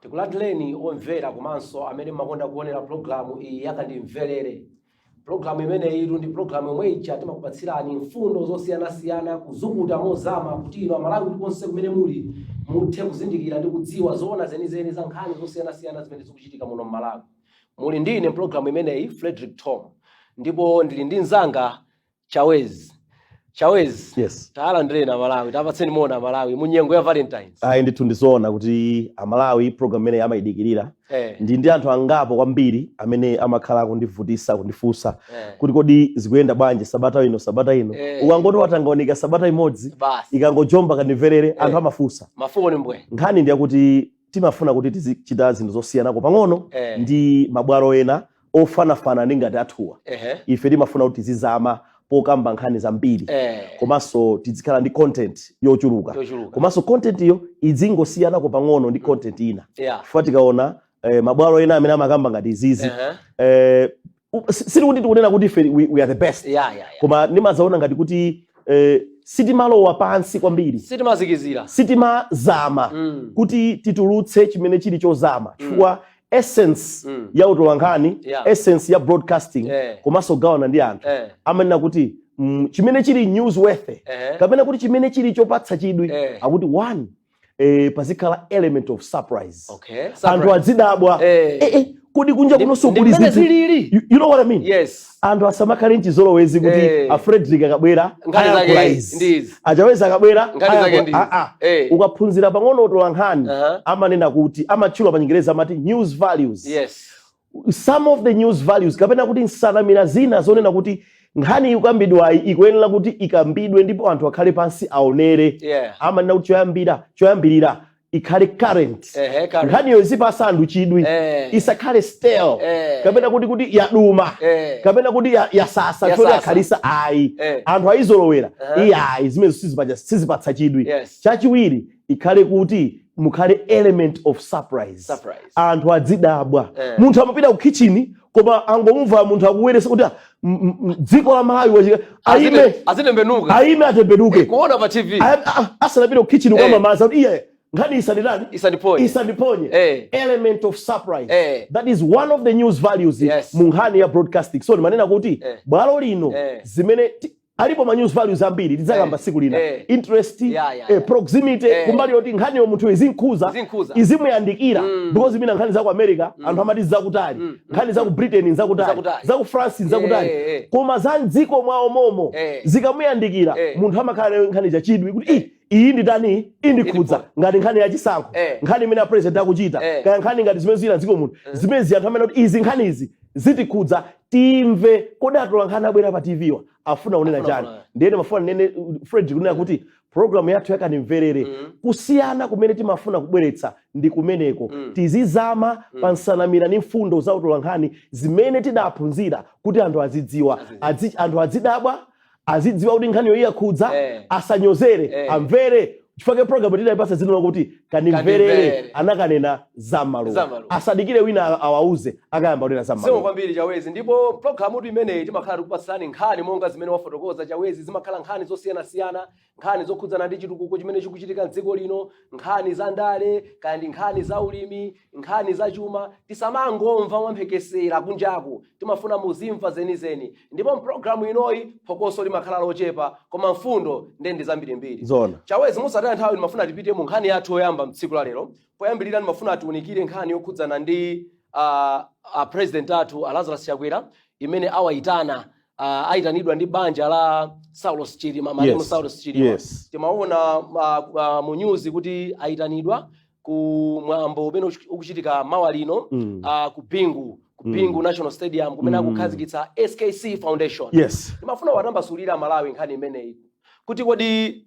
Tikulandireni omvera komanso amene makonda kuonera programu iyi yakandimverere. Programu imeneyi ndi programu yomwe ija timakupatsirani mfundo zosiyanasiyana kuzukuta mozama kuti ino Malawi konse kumene muli muthe kuzindikira ndi kudziwa zoona zenizeni za nkhani zosiyanasiyana zimene zikuchitika muno m'Malawi. Muli ndine programu imeneyi Frederick Tom, ndipo ndili ndi mzanga Chawezi. Yes. Talandireni Malawi, tapatseni mona Malawi munyengo ya Valentines. Ndithu ndizoona kuti Amalawi program imene amayidikirira. Ndi anthu angapo kwambiri amene amakhala kundivutisa kundifunsa kuti kodi zikuyenda bwanji sabata ino. Ukangoti watangaonika sabata imodzi ikangojomba kandimverere anthu amafunsa. Mafuni mbwe. Nkhani ndi yakuti timafuna kuti tizichita zinthu zosiyanako pang'ono ndi mabwalo ena ofanafana ndi ngati athuwa. Ife timafuna kuti tizizama pokamba nkhani zambiri. Komanso tizikhala ndi content yochuluka. Komanso content iyo izingosiyanako pang'ono ndi content ina. Chifukwa tikaona mabwalo ena amene amakamba ngati izizi sili kuti tikunena kuti ife we are the best. Koma ndimazaona ngati kuti sitimalowa pansi kwambiri, sitimazama kuti titulutse chimene chili chozama. Chifukwa essence ya utolankhani, essence ya broadcasting komanso gawana ndi anthu amanena kuti chimene chili newsworthy kapena kuti chimene chili chopatsa chidwi akuti one pazikhala element of surprise. Anthu azidabwa kodi kunja kunonso kuli zinthu. You know what I mean? Yes. Anthu asamakhale nchizolowezi kuti a Frederick akabwera Achawezi akabwera ukaphunzira pang'ono utolankhani amanena kuti amatchula pa Chingerezi amati news values. Some of the news values kapena kuti nsanamira zina zonena kuti nkhani ikambidwa ikuyenera kuti ikambidwe ndipo anthu akhale pansi aonere. Amanena kuti choyambirira ikhale current. Nkhani yo izipasa anthu chidwi, isakhale stale kapena kuti yaduma kapena kuti yasasa choti akhalisa ayi anthu aizolowera ayi zimene sizipatsa chidwi. Chachiwiri ikhale kuti mukhale element of surprise. Anthu adzidabwa. Munthu amapita ku kitchen koma angomumva munthu akuweresa kuti dziko la Malawi aime atembenuke kuona pa TV asanapita ku kitchen ukamamaza kuti nkhani isaniponye. Element of surprise. That is one of the news values mu nkhani ya broadcasting. So manena kuti bwalo lino zimene alipo ma news values ambiri tidzakamba siku lina. Interest, proximity, kumbali yoti nkhani yo munthu izinkhuza izimuyandikira because imene nkhani za ku America anthu amati zakutali, nkhani za ku Britain zakutali, za ku France zakutali, koma za dziko mwawo momo zikamuyandikira munthu amakhala nkhani za chidwi kuti iyi nditani indikhudza ngati nkhani ya chisankho, nkhani imene president akuchita kaya nkhani ngati zimene zina dziko munthu zimene anthu amene kuti izi nkhani izi zitikhudza timve kodi atolankhani abwera pa TV wa afuna kunena chani. Ndiyene mafuna nene Frederick kunena kuti program yathu yakandimverere kusiyana kumene timafuna kubweretsa ndi kumeneko tizizama pa nsanamira ndi mfundo za utolankhani zimene tidaphunzira kuti anthu azidziwa, anthu azidabwa, azidziwa kuti nkhani yoyiya khudza asanyozere amvere. Chifukwa program tidayipasa zina kuti kandimverere anakanena zamalo asadikire wina awauze akayamba kunena zamalo. Simo kwambiri Chawezi, ndipo programu imeneyi timakhala tikupasani nkhani monga zimene wafotokoza Chawezi. Zimakhala nkhani zosiyanasiyana, nkhani zokhudzana ndi chitukuko chimene chikuchitika m'dziko lino, nkhani za ndale kandi nkhani za ulimi, nkhani za chuma. Tisamangomva mwamphekesera kunjaku, timafuna muzimva zenizeni. Ndipo programu inoyi phokoso limakhala lochepa koma mfundo ndi zambirimbiri. Chawezi musataya nthawi nimafuna tipite mu nkhani yathu yoyamba mtsiku la lero. Poyambirira nimafuna tiunikire nkhani yokhudzana ndi president athu Lazarus Chakwera imene ayitanidwa ndi banja la Saulos Chilima, Malemu Saulos Chilima. Timaona mu news kuti ayitanidwa ku mwambo umene ukuchitika mawa lino ku Bingu National Stadium kumene akukhazikitsa SKC Foundation. Timafuna watambasulira Malawi nkhani imeneyi kuti kodi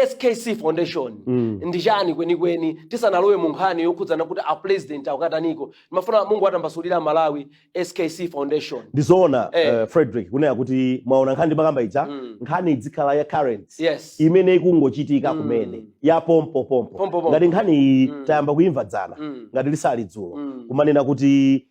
SKC Foundation ndi chani kwenikweni tisanalowe mu nkhani yokhudzana kuti a president akukataniko. Timafuna Mungu atambasulira Malawi SKC Foundation. Ndizoona Frederick kunena kuti mwaona nkhani pakamba ija nkhani idzikhala ya current imene ikungochitika kumene ya pompo ngati nkhani tayamba kuimva dzana ngati lisali dzulo kumanena kuti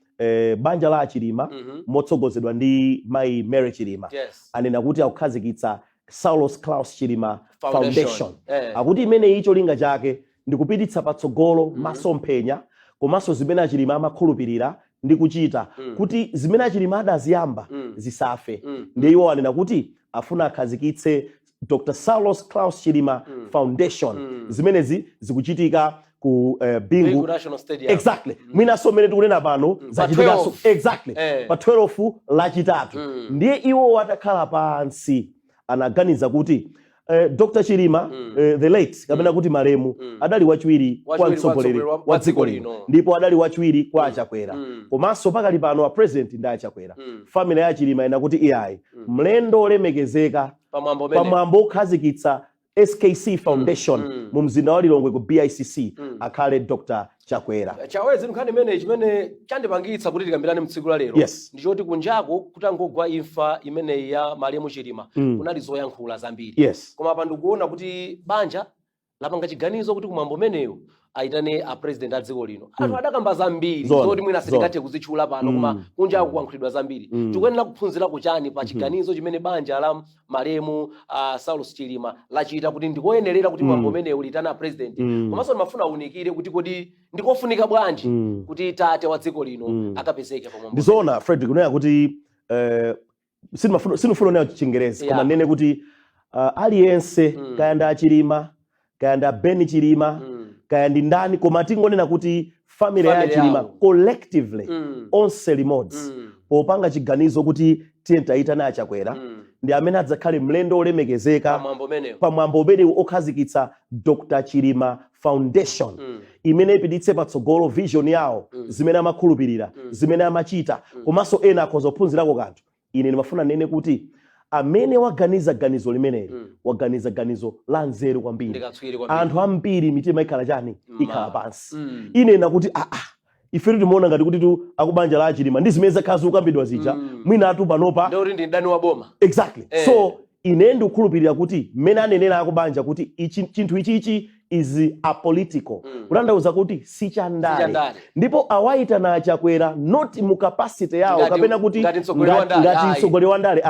banja la Chilima motsogozedwa ndi Mai Mary Chilima anena kuti akukhazikitsa Saulos Klaus Chilima Foundation. Akuti imene icho linga chake ndikupititsa patsogolo masomphenya komanso zimene Achilima amakhulupirira ndi kuchita kuti zimene Achilima adaziyamba zisafe. Ndiye iwo anena kuti afuna akhazikitse Dr. Saulos Klaus Chilima Foundation. Zimenezi zikuchitika ku Bingu National Stadium. Exactly. Mwina somene tikunena pano zachitika exactly. Pa 12 lachitatu. Ndiye iwo watakhala pansi anaganiza kuti Dr. Chilima the late kapena kuti Malemu adali wachiwiri kwa mtsogoleri wa dziko lino ndipo adali wachiwiri kwa Achakwera. Komanso pakali pano a president ndi Achakwera. Family ya Chilima ina kuti iyayi mlendo olemekezeka pamwambo okhazikitsa SKC Foundation mu mzinda wa Lilongwe ku BICC akhale Dr. Chakwera. Chawezi nkhani imene chimene chandipangitsa kuti tikambirane mtsiku la lero ndichoti kunjako kutangogwa imfa imene ya Malemu Chilima kunali zoyankhula zambiri. Koma apa ndikuona kuti banja lapanga chiganizo kuti kumwambo meneyo aitane a president a dziko lino. Anthu adakamba zambiri zoti mwina sitingathe kuzitchula pano koma kunjako kuyankhulidwa zambiri. Tikuyenera kuphunzira kuchani pa chiganizo chimene banja la Malemu Saulos Chilima lachita kuti ndikoyenerera kuti mwambo meneyo litana a president. Komanso ndimafuna unikire kuti kodi ndikofunika bwanji kuti tate wa dziko lino akapezeke pa mwambo. Ndizoona Fred kunena kuti sinufuna nayo Chingerezi koma nene kuti aliyense kaya ndi Chilima kaya ndi Beni Chilima kaya ndi ndani koma tingonena kuti family ya Chilima collectively onse limodzi popanga chiganizo kuti tiye taitana Achakwera ndi amene adzakhale mlendo olemekezeka pa mwambo umenewu okhazikitsa Dr. Chilima Foundation imene ipititse patsogolo vision yawo zimene amakhulupirira zimene amachita komanso ena akhozophunzirako kanthu. Ine ndimafuna nene kuti amene waganiza ganizo limeneli waganiza ganizo la nzeru kwambiri. Anthu ambiri mitima ikhala chani ikhala pansi. Ine nakuti ife timuona ngati kuti tu akubanja la Chilima ndi zimene zakhazi ukambidwa zija mwina atu panopa ndio ndi ndani wa boma. Exactly. So ine ndikukhulupirira kuti mmene anenera akubanja kuti chinthu ichi is apolitical. Kutanthauza kuti si chandale. Ndipo awaita na Achakwera not mu capacity yawo kapena kuti ngati mtsogoleri wa ndale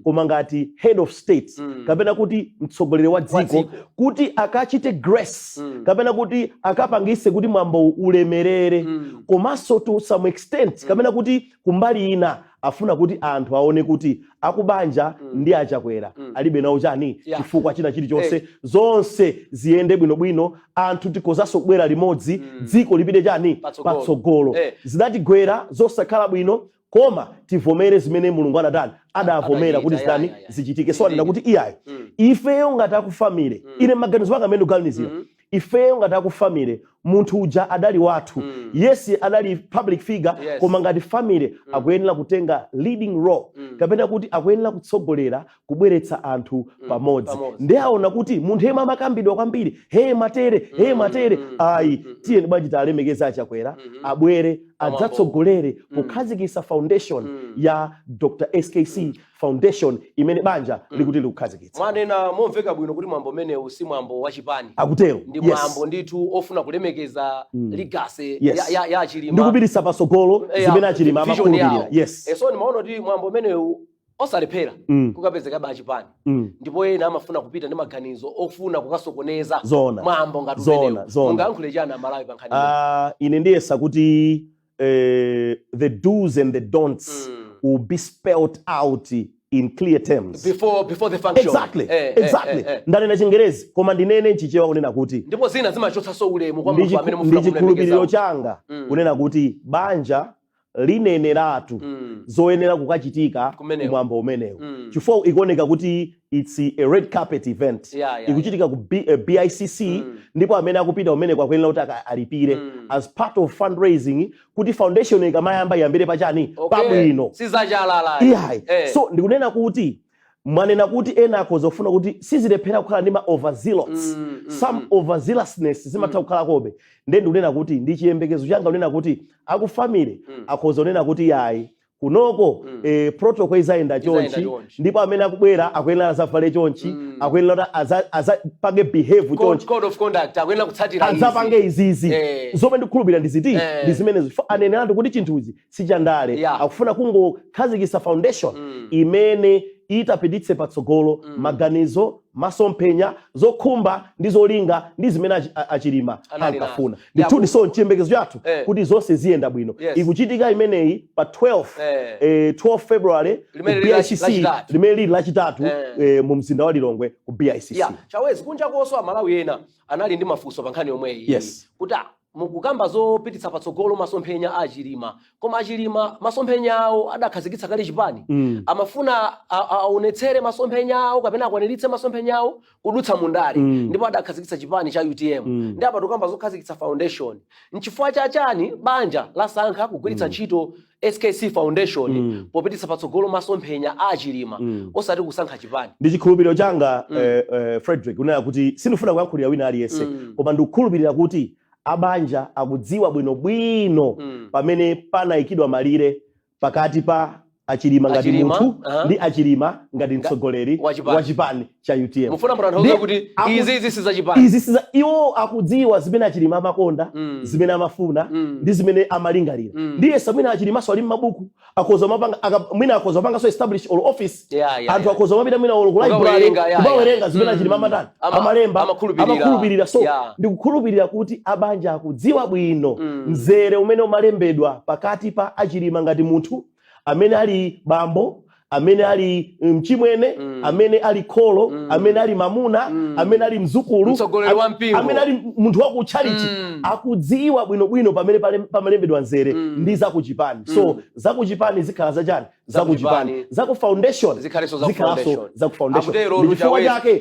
koma ngati head of state kapena kuti mtsogoleri wa dziko kuti akachite grace kapena kuti akapangise kuti mwambo ulemerere komanso to some extent kapena kuti kumbali ina afuna kuti anthu aone kuti akubanja ndi Achakwera alibe nawo chani chifukwa china chilichonse zonse ziyende bwinobwino anthu tikozanso kubwera limodzi dziko lipite chani patsogolo zidatigwera zosakhala bwino koma tivomere zimene Mulungu anatani adavomera kuti zidani zichitike. So ndina kuti iyayi ifeyo ngati akufamile ine maganizo anga amene ndikuganizira ifeyo ngati akufamile munthu uja adali wathu yes adali public figure koma ngati family akuyenera kutenga leading role kapena kuti akuyenera kutsogolera kubweretsa anthu pamodzi. Ndi aona kuti munthu yemwe amakambidwa kwambiri matere ayi tiye bwanji talemekeza Achakwera abwere adzatsogolere kukhazikitsa foundation ya Dr. SKC Foundation imene banja likuti likukhazikitsa. Mwanena momveka bwino kuti mwambo menewu si mwambo wachipani akutero ndi mwambo ndithu ofuna kulemekeza legacy ya Achilima ndikupititsa patsogolo zimene Achilima amakhulupirira. So ndimaona kuti mwambo menewu osalephera kukapezeka bachipani ndipo ena amafuna kupita ndi maganizo ofuna kukasokoneza mwambo ngati umenewu. Ungayankhule chani Malawi pa nkhani ine ndiyesa kuti the do's and the don'ts will be spelled out in clear terms before the function. Exactly. Ndanena Chingerezi koma ndinene nchichewa kunena kuti ndipo zina zimachotsa ulemu kwa munthu amene mufuna kulemekeza. Ndichikhulupiriro changa kunena kuti banja lineneratu zoyenera kukachitika kumwambo umenewu chifukwa ikuoneka kuti it's a red carpet event ikuchitika ku BICC ndipo amene akupita umene kwakuyenera kuti alipire as part of fundraising kuti foundation ikamayamba yambire pachani pabwino sizachalala. So ndikunena kuti mwanena kuti ena akozofuna kuti sizilephera kukhala ndi ma overzealots some overzealousness zimatha kukhala kobe ndikunena kuti ndi chiyembekezo changa kunena kuti akufamile akozonena kuti yayi kunoko protocol izayenda chonchi ndipo amene akubwera akuyenera azavale chonchi akuyenera azapange behave chonchi code of conduct akuyenera kutsatira izi azapange izizi zomwe ndikukhulupirira ndiziti ndi zimenezo anenera kuti chinthuzi sichandale akufuna kungokhazikitsa foundation imene itapititse patsogolo maganizo masomphenya zokhumba ndi zolinga ndi zimene achilima ankafuna ndithu so chiyembekezo chathu kuti zonse ziyenda bwino ikuchitika imeneyi pa 12 February BICC limene lili lachitatu mu mzinda wa Lilongwe ku BICC. Chawezi kunja koso amalawi ena anali ndi mafunso pa nkhani yomweyi kuti mukukamba zopititsa patsogolo masomphenya achilima koma achilima masomphenya awo adakhazikitsa kale chipani amafuna aonetsere masomphenya awo kapena akwaniritse masomphenya awo kudutsa mundale ndipo adakhazikitsa chipani cha UTM ndi apa tukamba zokhazikitsa foundation nchifukwa chachani banja lasankha kugwiritsa ntchito SKC Foundation popititsa patsogolo masomphenya achilima osati kusankha chipani. Ndi chikhulupiriro changa Frederick unena kuti sinufuna kuyankhulira wina aliyense koma ndikukhulupirira kuti abanja akudziwa bwino pamene panayikidwa malire pakati pa achilima ngati munthu ndi achilima ngati mtsogoleri wa chipani cha UTM. Mufuna mranthauza kuti izi siza chipani. Izi siza iwo akudziwa zimene achilima amakonda, zimene amafuna ndi zimene amalingalira. Ndiye samwina achilima so ali mabuku akoza mapanga mwina akoza panga so establish all office. Anthu akoza mapita mwina all library kubawerenga zimene achilima amatani. Amalemba amakhulupirira so ndikukhulupirira kuti abanja akudziwa bwino mzere umene umalembedwa pakati pa achilima ngati munthu amene ali bambo, amene ali mchimwene, amene ali kholo, amene ali mamuna, amene ali mzukulu, amene ali munthu wa ku charity akudziwa bwino pamene pamalembedwa nzere ndi za ku chipani. So za ku chipani zikhala zachani? Za ku chipani. Za ku foundation zikhalaso za ku foundation. Ndichifukwa chake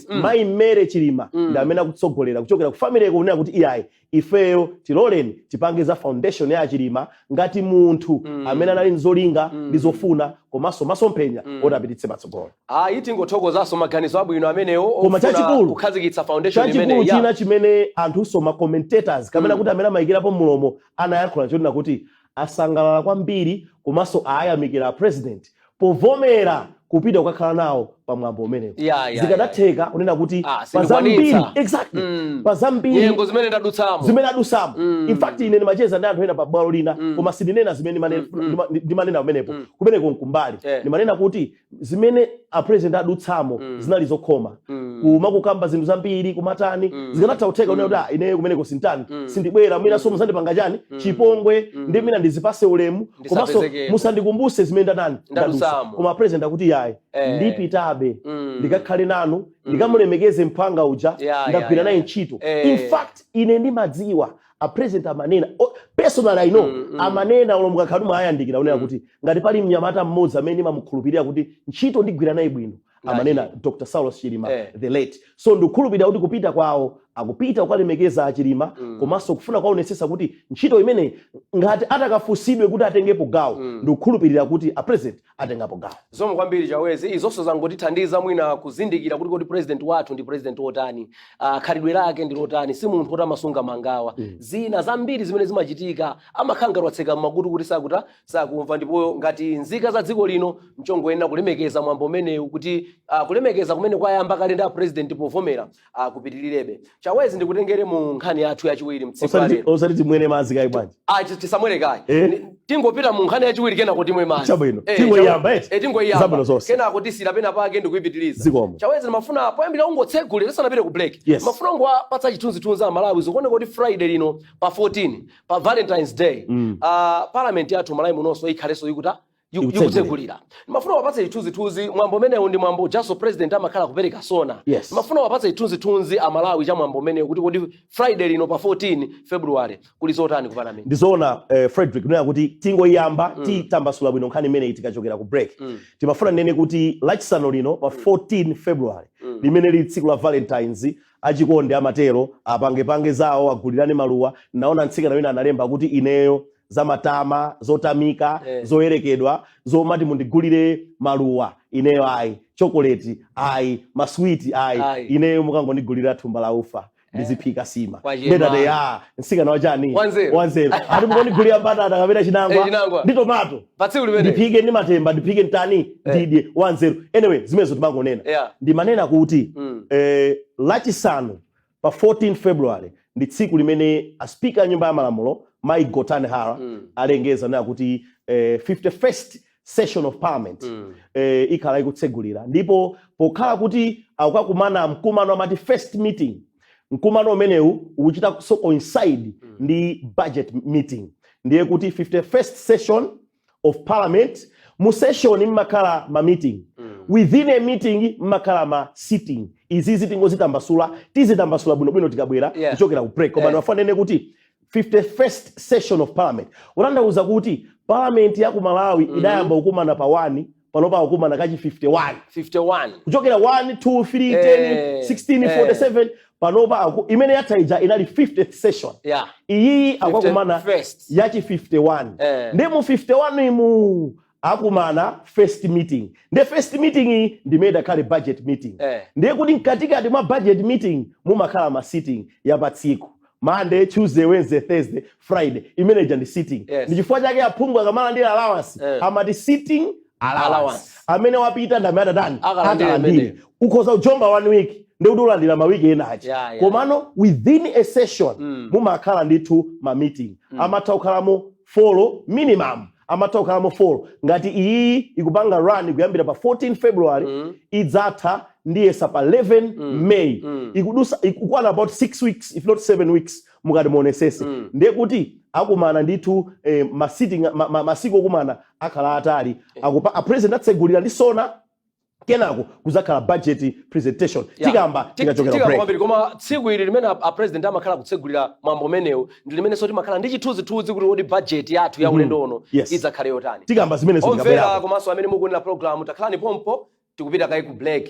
Mai Mere Chilima ndi amene akutsogolera kuchokera ku family yako kunena kuti iyayi ifeyo tiloleni tipange za foundation ya achilima ngati munthu amene anali nzolinga ndi zofuna komanso masomphenya otapititse patsogolo. Iti ngothokozaso maganizo abwino amenewo ofuna kukhazikitsa foundation imene ya. China chimene anthu so ma commentators kamena kuti amene amayikirapo mulomo anayankhula chonena kuti asangalala kwambiri komanso ayamikira president povomera kupita kukakhala nawo pamwambo umenewo. Zikadatheka kunena kuti pazambiri pazambiri nyengo zimene ndadutsamo in fact ine nimacheza ndi anthu ena pa bwalo lina koma sindinena zimene ndimanena pamenepo kumeneko nkumbali ndimanena kuti zimene a president adutsamo zinali zokhoma kumakukamba zinthu zambiri kumatani zikanatha kutheka kunena kuti ineyo kumeneko sintani sindibwera mwina so muzandipanga chani chipongwe ndi mina ndizipase ulemu komanso musandikumbuse zimene ndadusa koma president akuti yayi ndipitabe ndikakhale nanu ndikamulemekeze mphanga uja ndagwira naye ntchito. In fact ine ndimadziwa a president amanena personal I know amanena olombuka khadu mwayandikira unena kuti ngati pali mnyamata mmodzi amene mamukhulupirira kuti ntchito ndigwira naye bwino amanena Dr. Saulos Chilima the late. So ndikukhulupirira kuti kupita kwawo akupita ukalemekeza achilima komanso kufuna kwaonesesa kuti ntchito imene ngati atakafusidwe kuti atengepo gawo ndikukhulupirira kuti a president atengapo gawo. Zomwe kwambiri Chawezi izonso zangotithandiza mwina kuzindikira kuti kodi president wathu ndi president wotani, khalidwe lake ndi lotani, si munthu woti amasunga mangawa. Zina zambiri zimene zimachitika amakhala watseka m'makutu kuti sakumva ndipo ngati nzika za dziko lino mchongoyenera kulemekeza mwambo umenewu kuti kulemekeza kumene kwayamba kale ndi a president povomera kupitilirebe. Chawezi ndikutengere mu nkhani yathu yachiwiri mtsikwane. Osati timwene mazi kai bwanji. Tisamwere kai. Tingopita mu nkhani yachiwiri kenako timwe mazi. Chabwino. Tingoyamba eti. Tingoyamba. Kenako tisira pena pake ndikuyipitiriza. Chawezi ndimafuna poyambira ungotsegule tisanapite ku break. Mafuna ngwapatsa chithunzithunzi a Malawi zikuone kuti Friday lino pa 14 pa Valentine's Day. Parliament yathu Malawi munonso ikhaleso ikuta yukutsegulira. Mafuna wapatse chithunzithunzi mwambo umenewu ndi mwambo jaso president amakhala kupereka sona. Mafuna wapatse chithunzithunzi a Malawi cha mwambo umenewu kuti kodi Friday lino pa 14 February kuli zotani ku Parliament. Ndizoona Frederick nena kuti tingoyamba titambasula bwino nkhani imene itikachokera ku break. Timafuna nene kuti lachisanu lino pa 14 February limene lili tsiku la Valentine's achikonde amatero apange zawo agulirane maluwa. Naona ntsikana wina analemba kuti ineyo zamatama zotamika zoyerekedwa zomati mundigulire maluwa ineyo ayi chocolate ayi maswiti ayi ineyo mukangondigulira thumba la ufa ndiziphika sima ndedate ya nsikana wachani wanzeru ati mukandigulira mbatata kapena chinangwa ndi tomato ndipike ndi matemba ndipike ntani ndidye wanzeru. Anyway zimenezo timangonena ndimanena kuti lachisanu pa 14 February ndi tsiku limene a speaker nyumba ya malamulo Mai Gotane Hara alengeza na kuti 51st session of parliament ikhala ikutsegulira ndipo pokhala kuti akukakumana mkumano amati first meeting mkumano umenewu ukuchita so coincide ndi budget meeting ndiye kuti 51st session of parliament mu session mmakhala ma meeting within a meeting mmakhala ma sitting izizi tingozitambasula tizitambasula bwinobwino tikabwera kuchokera ku break koma ndiwafanene kuti 51st session of parliament utanthauza kuti parliament ya ku Malawi idayamba kukumana pa 1 panopa kukumana kachi 51 kuchokera 1 2 3 10 16 47 panopa imene yathaija inali 50th session iyi akukumana yachi 51 ndi mu 51 imu akumana first meeting the first meeting ndimeda kale budget meeting ndiye kuti mkatikati mwa budget meeting mumakhala ma sitting ya patsiku Monday, Tuesday, Wednesday, Thursday, Friday. Imene ndi sitting. Ndi chifukwa chake aphungu akamala ndi allowance. Amati sitting allowance. Amene wapita ndamata dani. Akalandire. Ukhoza ujomba 1 week. Ndi udulandira ma week ena achi. Komano within a session mumakhala ndithu ma meeting. Amatha kukhalamo 4 minimum. Amatha kukhalamo 4. Ngati iyi ikupanga run kuyambira pa 14 February idzatha ndiye pa 11 May ikudusa ikukwana about 6 weeks if not 7 weeks mukati muonesese ndiye kuti akumana ndithu masiku okumana akhala atali akupa president atsegulira ndi sona kenako kuzakhala budget presentation tikamba tikachokera break koma tsiku ili limene a president amakhala kutsegulira mwambo menewu ndi limene so timakhala ndi chithunzithunzi kuti odi budget yathu ya ulendo ono izakhale yotani tikamba zimene zikabwera komanso amene mukuonera program takhalani pompo tikupita kai ku break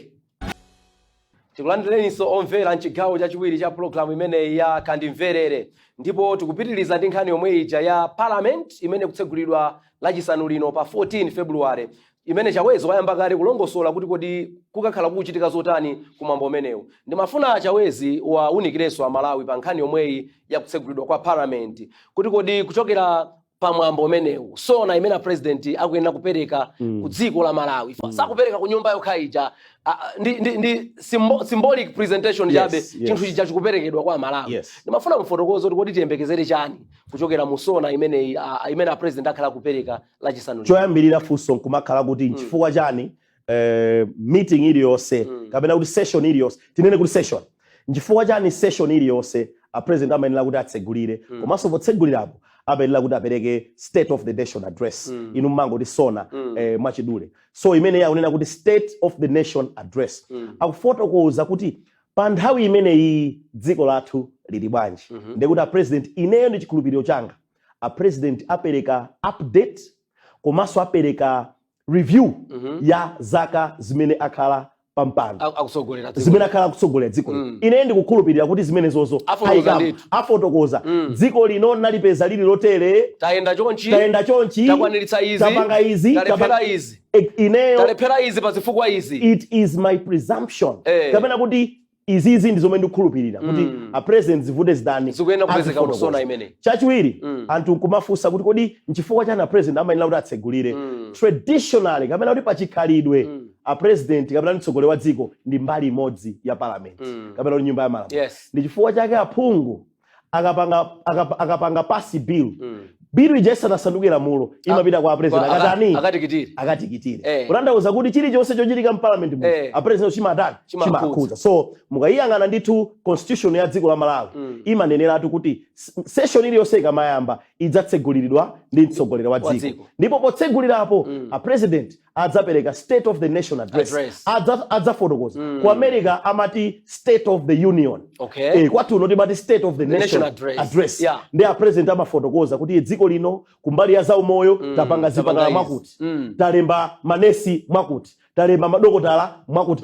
tikulandireninso omvera mchigawo chachiwiri cha programu imeneyi ya Kandimverere ndipo tikupitiriza ndi nkhani yomwe ija ya parliament imene kutsegulidwa lachisanu lino pa 14 February imene Chawezo wayamba kale kulongosola kuti kodi kukakhala kuchitika zotani kumwambo umenewu ndimafuna Chawezi waunikirenso Malawi pa nkhani yomweyi ya kutsegulidwa kwa parliament kuti kodi kuchokera pamwambo umenewu sona imene president akuyenera kupereka ku dziko la Malawi sakupereka ku nyumba yokhaija ndi symbolic presentation yabe chinthu chija chikuperekedwa kwa Malawi ndimafuna mfotokozo kuti kodi tiyembekezere chani kuchokera mu sona imene president akhala kupereka lachisanu choyambirira funso kumakhala kuti chifukwa chani meeting iliyonse kapena kuti session iliyonse tinene kuti session chifukwa chani session iliyonse a president amayenera kuti atsegulire komanso potsegulirapo abenela kuti apereke state of the nation address inu mmango ti sona mwachidule so imene yakunena kuti state of the nation address akufotokoza kuti pa nthawi imene iyi dziko lathu lili bwanji ndekuti a president ineyo ndi chikhulupiriro changa a president apereka update komanso apereka review ya zaka zimene akhala pampando zimene akhala kutsogolera dziko ine ndikukhulupirira kuti zimene zozo afotokoza dziko lino nalipeza lili lotere tayenda chonchi takwaniritsa izi tapanga izi talephera izi ineyo talephera izi pa zifukwa izi it is my presumption kapena kuti izizi ndizomwe ndikukhulupirira kuti a president zivute zidani zikuyenda kupezeka kusona imene chachiwiri anthu nkumafunsa kuti kodi nchifukwa chani a president amayenera kuti atsegulire traditionally kapena kuti pachikhalidwe a president kapena mtsogoleri wa dziko ndi mbali imodzi ya parliament kapena kuti nyumba ya malamulo ndi chifukwa chake aphungu akapanga pasi bill bill ija isanasanduke lamulo imapita kwa president akatikitire kutanthauza kuti chilichonse chochitika mparliament mu a president chimakhuza so mukayiyang'ana ndithu constitution ya dziko la Malawi imaneneratu kuti session iliyonse ikamayamba idzatseguliridwa ndi mtsogoleri wa dziko ndipo potsegulirapo a president adzapereka state of the nation address adzafotokoza ku America amati state of the union kwathuno timati state of the nation address ndi a president amafotokoza kuti dziko lino kumbali ya zaumoyo tapanga zipatala mwakuti talemba manesi mwakuti talemba madokotala mwakuti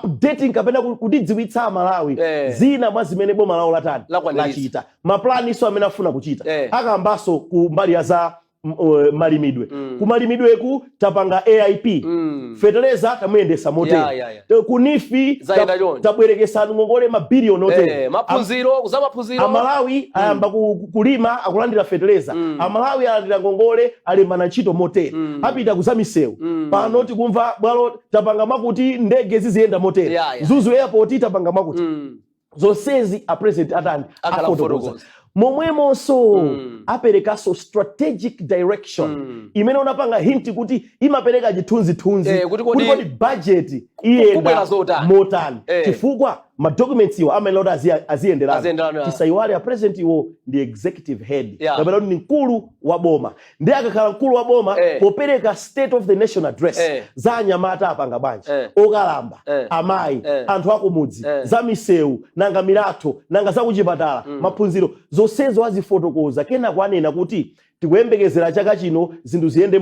updating kapena kutidziwitsa Malawi zina mwa zimene boma lawo lachita maplani iso amene afuna kuchita akambaso kumbali ya za malimidwe kumalimidweku tapanga AIP fertilizer tamuyendesa motere kunifi tabwerekesa ngongole mabiliyoni otere Amalawi ayamba kulima akulandira fertilizer Amalawi alandira ngongole alembana ntchito motere apita kuzamisewu pano tikumva bwalo tapanga makuti ndege ziziyenda motere Zuzu airport tapanga makuti zonsezi a president atani afotokoza momwemonso aperekaso strategic direction imene unapanga hint kuti imapereka chithunzithunzi kuti kodi budget iyenda motani chifukwa madocuments iwo amayenera aziyenderana. Tisaiwale a president iwo ndi executive head kapena ndi mkulu wa boma, ndi akakhala mkulu wa boma popereka state of the nation address za anyamata apanga bwanji okalamba amayi anthu akumudzi za misewu nanga milatho nanga za kuchipatala maphunziro zonsezo azifotokoza kenako anena kuti tikuyembekezera chaka chino zinthu ziyende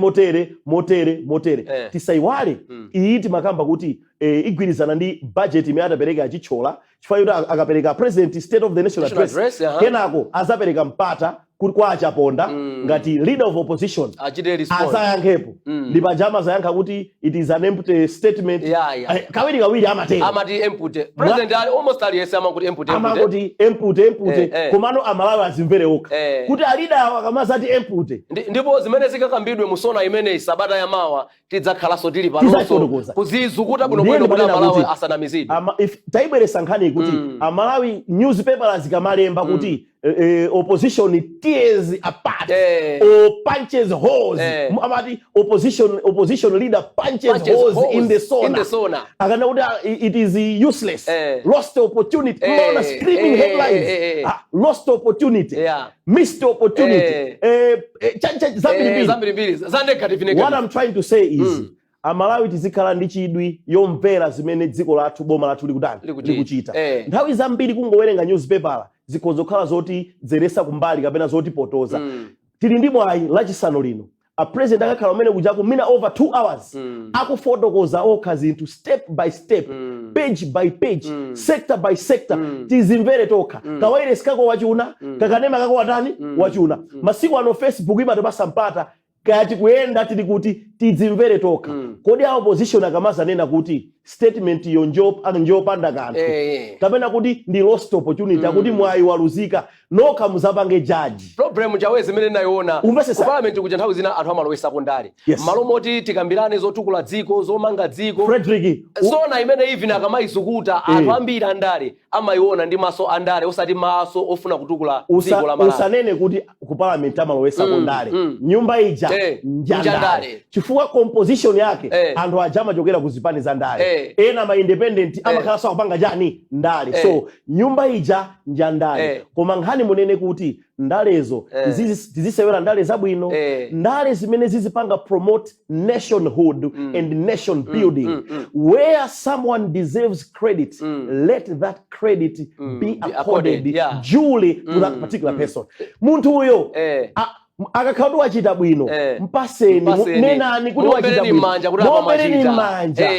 motere. Tisaiwale iyi timakamba kuti igwirizana ndi budget imene adapereka achichola chifukwa kuti akapereka president state of the nation address kenako azapereka mpata kuti kwa achaponda ngati leader of opposition azayankhepo ndi pajama zayankha kuti it is an empty statement. Kawiri amati empty president almost aliyese amakuti empty komano amalawi azimvere okha kuti alida awa kamazati empty ndipo zimene zikakambidwe musona imene Sabata ya mawa tidzakhalaso tili panoso kuzizukuta bwinobwino kuti amalawi asanamizidwe. If taibweresa nkhani kuti amalawi newspaper zikamalemba kuti opposition tears apart or punches holes amati opposition leader punches holes in the sauna akana kuti it is useless lost opportunity screaming headlines lost opportunity missed opportunity zambiri za negative. What I'm trying to say is amalawi tizikhala ndi chidwi yomvera zimene dziko lathu boma lathu likuchita. Nthawi zambiri kungowerenga newspaper zikhozokhala zoti zeresa kumbali kapena zoti potoza. Tili ndi mwayi lachisanu lino a president akakhala umene kujaku mina over 2 hours akufotokoza okha zinthu step by step page by page sector by sector tizimvere tokha kawairesi kako wachuna kakanema kako watani wachuna masiku ano Facebook imatipasa mpata kati kuyenda tili kuti tizimvere tokha kodi a opposition akamazanena kuti statement yo njopanda kanthu kapena kuti ndi lost opportunity akuti mwayi waluzika nokha muzapange judge problem chawezi imene nayiona ku parliament kuja nthawi zina anthu amalowesa kondali malo moti tikambirane zotukula dziko zomanga dziko Frederick sona imene even akamayizukuta anthu ambiri andale amayiona ndi maso andale osati maso ofuna kutukula dziko la Malawi. Usanene kuti ku parliament amalowesa kondali nyumba ija njandale chifukwa composition yake anthu ajama chokera kuzipani za ndale ena ma independent amakhala sawa kupanga jani ndale so nyumba ija njandale koma nkhani munene kuti ndalezo tizisewera ndale zabwino ndale zimene zizipanga promote nationhood and nation building where someone deserves credit let that credit be accorded duly to that particular person. Munthu huyo akakhala wachita bwino mpaseni nenani kuti wachita bwino mombereni manja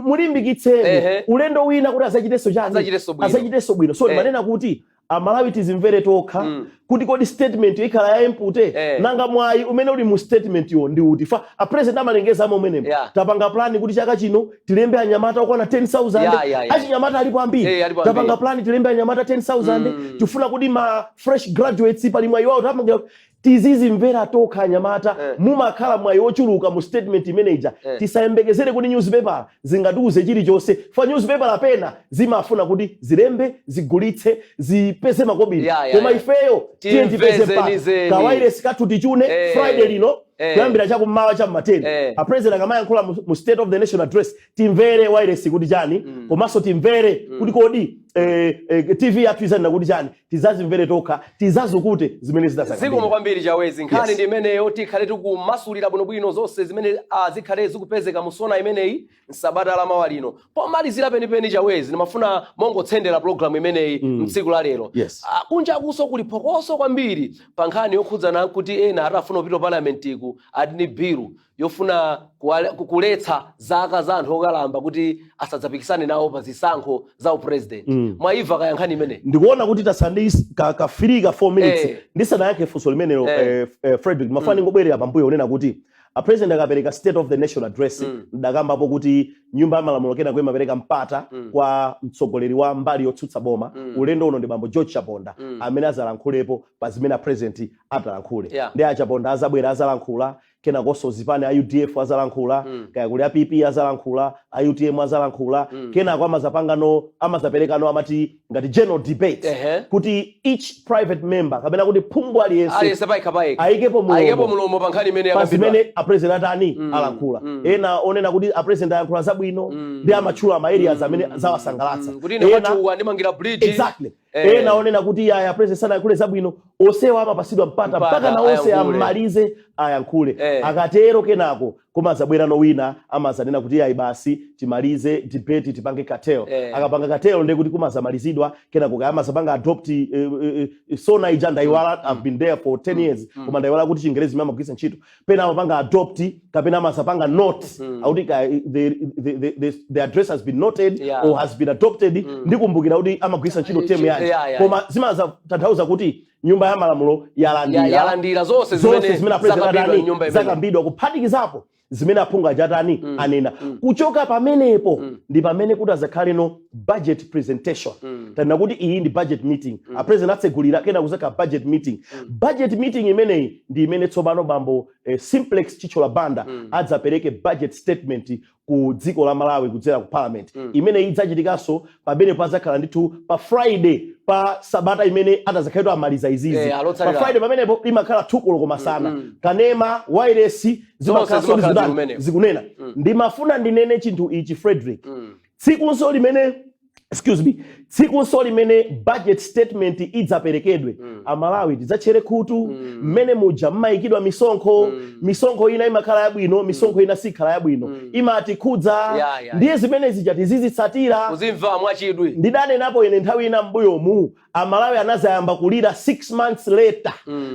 mulimbikitseni ulendo wina kuti azachiteso bwino so manena kuti amalawi tizimvere tokha kuti kodi statement ikhala ya empute nanga mwayi umene uli mu statement yo ndi uti fa a president amalengeza momene tapanga plan kuti chaka chino tilembe anyamata okwana 10,000 achinyamata alipo ambiri tapanga plan tilembe anyamata 10,000 tifuna kuti ma fresh graduates pali mwayi wawo tapanga tizizimvera tokha anyamata mumakhala mwayi ochuluka mu statement manager tisayembekezere kuti newspaper zingatiuze chilichonse fa newspaper apena zimafuna kuti zilembe zigulitse zipeze makobiri koma ifeyo tiyendipeze pa kawairesi kathu tichune Friday lino kuyambira chakummawa cham'mateni a president akamayankhula mu state of the nation address timvere wireless kuti chani komanso timvere kuti kodi TV yathu izanena kuti chani tizazimvere tokha tizazukute zimene zidasakambira. Zikomo kwambiri chawezi nkhani ndi imeneyo tikhale tikumasulira bwinobwino zonse zimene zikhale zikupezeka musona imeneyi Sabata la mawa lino pomalizira penipeni chawezi ndimafuna mongotsendera program imeneyi mtsiku la lero kunja kuso kuli phokoso kwambiri pa nkhani yokhudzana kuti ena atafuna kupita parliamentiku adini bill yofuna kukuletsa zaka za anthu okalamba kuti asadzapikisane nawo pa zisankho za upresident mwaiva kaya nkhani imene ndikuona kuti kafirika 4 minutes ndisanayankhe funso limenelo Frederick mafani ngobwerera pambuyo unena kuti a president akapereka state of the nation address ndakambapo kuti nyumba ya malamulo kena kwa imapereka mpata kwa mtsogoleri wa mbali yotsutsa boma ulendo uno ndi bambo George Chaponda amene azalankhulepo pa zimene president atalankhule ndi achaponda azabwera azalankhula kena koso zipane a UDF azalankhula kaya kuli a PP azalankhula a UTM azalankhula kena kwa amazaperekano amati ngati general debate kuti each private member kapena kuti phungu aliyense ayikepo mulomo pa nkhani imene yakambidwa a president ani alankhula ena onena kuti a president ayankhula zabwino ndi amatchula ma areas amene zawasangalatsa kuti ine kwathu andimangira bridge exactly ena onena kuti ya president sanayankhule zabwino onsewa amapasidwa mpaka na onse amalize ayankhule akatero kenako koma zabwera no wina amazanena kuti ayi basi timalize debate tipange cartel akapanga cartel ndi kuti kumazamalizidwa kenako kaya amazapanga adopt so naija ndaiwala I've been there for 10 years koma ndaiwala kuti Chingerezi mama kugisa ntchito pena amapanga adopt kapena amazapanga note auti the address has been noted or has been adopted ndikumbukira kuti amagwisa ntchito term yaje koma zimaza tanthauza kuti nyumba ya malamulo yalandira zonse zimene zakambidwa kuphatikizapo zimene aphungu ajatani anena kuchoka pamenepo ndi pamene kuti azakhale no budget presentation tanena kuti iyi ndi budget meeting a president atsegulira kena kuzaka budget meeting imeneyi ndi imene tsopano bambo Simplex Chichola Banda adzapereke budget statement ku dziko la Malawi kudzera ku parliament imene idzachitikanso pamene pazakhala ndithu pa Friday pa sabata imene atazakhaitwa amaliza izizi pa Friday pamenepo imakhala thukulo komasana kanema wireless zikunena ndimafuna ndinene chinthu ichi Frederick tsikunso limene budget statement idzaperekedwe amalawi tidzachere khutu mmene muja mmayikidwa misonkho ina imakhala yabwino misonkho ina sikhala yabwino imati khudza ndiye zimene zija tizizitsatira kuzimva mwachidwi ndidanenapo ine nthawi ina m'mbuyomu amalawi anazayamba kulira 6 months later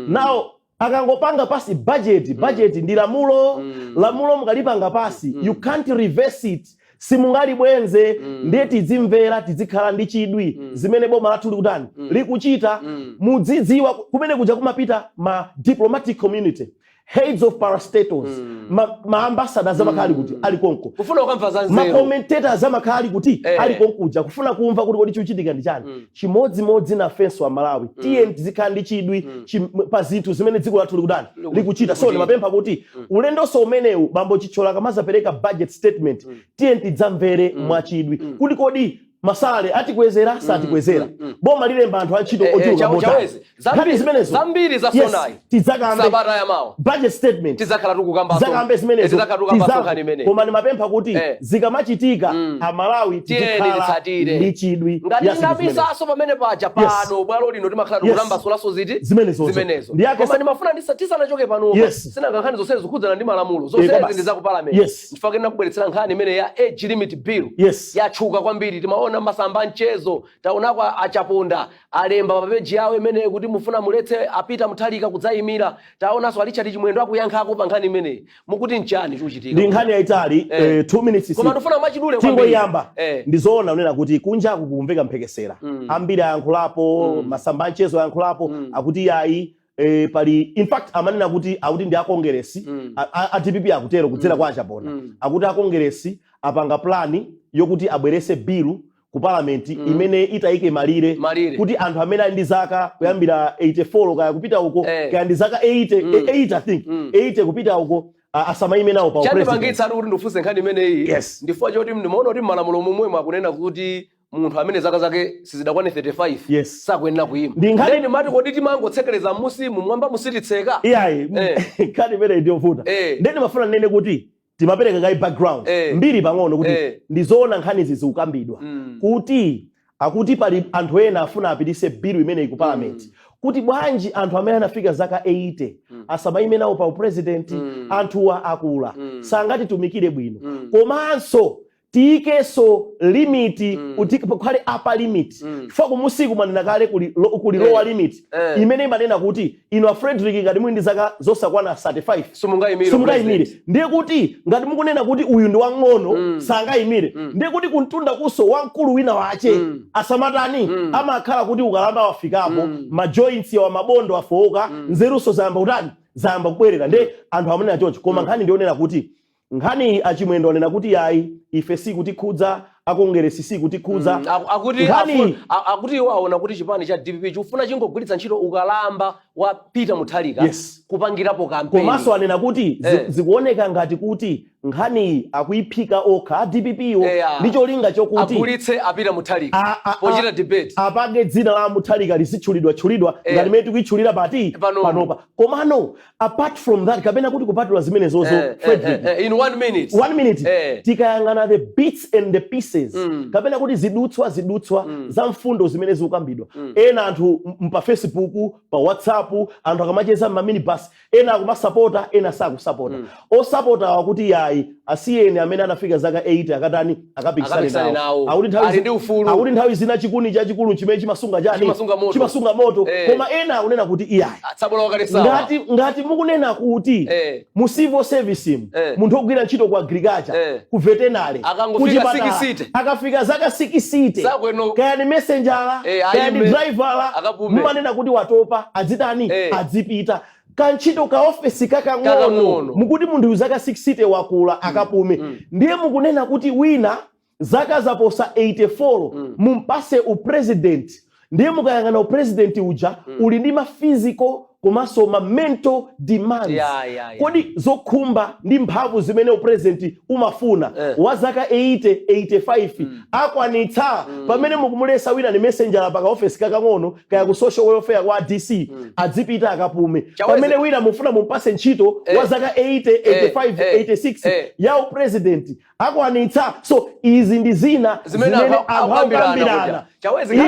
now akangopanga pasi budget ndi lamulo mukalipanga pasi you can't reverse it simungali bwenze ndiye tizimvera tizikhala ndi chidwi zimene boma lathu likutani likuchita mudzidziwa kumene kuja kumapita ma diplomatic community heads of parastatals ma ambassadors amakali kuti ali konko kufuna ukamva zanzeru ma commentators amakali kuti ali konkuja kufuna kumva kuti kodi chichitika ndi chani chimodzimodzi na fenso wa Malawi tiye tizikhala ndi chidwi pa zinthu zimene dziko lathu likutani likuchita so ndimapempha kuti ulendo so umenewu bambo Chichola kamazapereka budget statement tiye tidzamvere mwachidwi kuti kodi masale atikwezera satikwezera boma lilemba anthu antchito ochoka motani zambiri za sonai tizakambe sabata ya mawa budget statement tizakhala tukukamba zakambe zimenezo koma ndimapempha kuti zikamachitika amalawi tizikhala ndi chidwi ngati pamene paja pano bwalo lino timakhala tukulamba solaso ziti zimenezo koma ndimafuna tisanachoke pano sinanga nkhani zonse zikhudzana ndi malamulo zonse ndi za ku parliament ndifakenera kubweretsera nkhani imene ya age limit bill yatchuka kwambiri timaona masamba mchezo taonako achapunda alemba papeji yawo imene kuti mufuna muletse apita muthalika kudzayimira taonanso alichati chimwendo akuyankhako pa nkhani imene mukuti nchani chuchitika ndi nkhani yaitali 2 minutes koma tufuna machidule kwambiri yamba ndizoona unena kuti kunja kumveka mphekesera ambiri ayankhulapo masamba mchezo ayankhulapo akuti yayi pali in fact amanena kuti akuti ndi akongeresi a DPP akutero kudzera kwa achapona akuti akongeresi apanga plani yokuti abwerese bill ku parliament imene itayike malire kuti anthu amene ali ndi zaka kuyambira 84 kaya kupita uko kaya ndi zaka 8 I think 8 kupita uko asamayime nawo pa president chandipangitsa kuti ndifunse nkhani imene iyi ndifua choti ndimaona kuti malamulo momwe akunena kuti munthu amene zaka zake sizidakwane 35 sakuyenera kuyima ndeni mati kodi timangotsekereza musimu mwamba musititseka iyayi nkhani imene ndiyovuta ndeni mafuna nene kuti timapereka kai background mbiri pang'ono kuti ndizoona nkhani izi zikukambidwa kuti akuti pali anthu ena afuna apitise bill imene ku parliament kuti bwanji anthu amene anafika zaka 80 asamayime nawo pa president anthuwa akula sangati tumikire bwino komanso tikeso limit kukhale upper limit foko musiku manena kale kuli lower limit imene imanena kuti ino Frederick ngati muli ndi zaka zosakwana 35 sumungayimire ndiye kuti ngati mukunena kuti uyu ndi wang'ono sangayimire ndiye kuti kuntunda kuso wamkulu wina wache asamatani amakhala kuti ukalamba wafikapo ma joints ya mabondo afoka nzeruso zayamba utani zayamba kubwerera ndiye anthu amanena choncho koma nkhani ndionena kuti nkhani achimwendo anena kuti yayi ife si kuti khudza akongeresi si kuti khuza akuti waona kuti chipani cha DPP chifuna chingogwiritsa ntchito ukalamba wa Peter Mutharika kupangirapo kampeni. Komanso anena kuti zikuoneka ngati kuti nkhani akuiphika okha DPP-yo ndicho linga chokuti agulitse Peter Mutharika pochita debate apage dzina la Mutharika lisitchulidwa ngati mene tikuitchulira panopa. Komano apart from that kapena kuti kupatula zimene zozo Frederick in 1 minute tikayang'ana the bits and the pieces kapena kuti zidutswa za mfundo zimene zikukambidwa ena anthu pa Facebook pa WhatsApp anthu akamacheza m'maminibus ena akumasapota ena sakusapota osapota wakuti yayi asiyeni amene anafika zaka 80 akatani akapikisane nawo akuti nthawi zina chikuni chachikulu chimene chimasunga moto koma ena akunena kuti iyayi ngati mukunena kuti mu civil service munthu ogwira ntchito ku agriculture ku veterinary akafika zaka 60 kaya ni messenger kaya ni driver mumanena kuti watopa adzitani adzipita kanchito ka office kakang'ono mukuti munthu zaka 60 wakula akapume ndiye mukunena kuti wina zaka zaposa 84 mumpase upresident ndiye mukayang'ana upresident uja uli ndi ma physical komanso ma mental demands kodi zokhumba ndi mphamvu zimene upresident umafuna wa zaka 85 akwanitsa pamene mukumulesa wina ni messenger pa office kakang'ono kaya ku social welfare kwa DC adzipita akapume pamene wina mufuna mumpase ntchito wa zaka 86 ya upresident akwanitsa. So izi ndi zina zimene akukambirana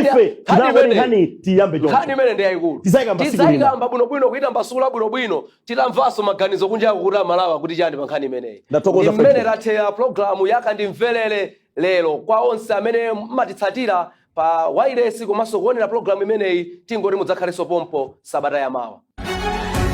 ife tinangoni tiyambe nkhani imene ndi yayikulu tizayikamba bwinobwino kuita mbasula bwinobwino titamvanso maganizo kunja kuti amalawa kuti chani pa nkhani imeneyi imene ratheya programu yakandimvelere lero kwa onse amene mmatitsatira pa wireless komanso kuonera programu imeneyi tingoti mudzakhalenso pompo sabata yamawa.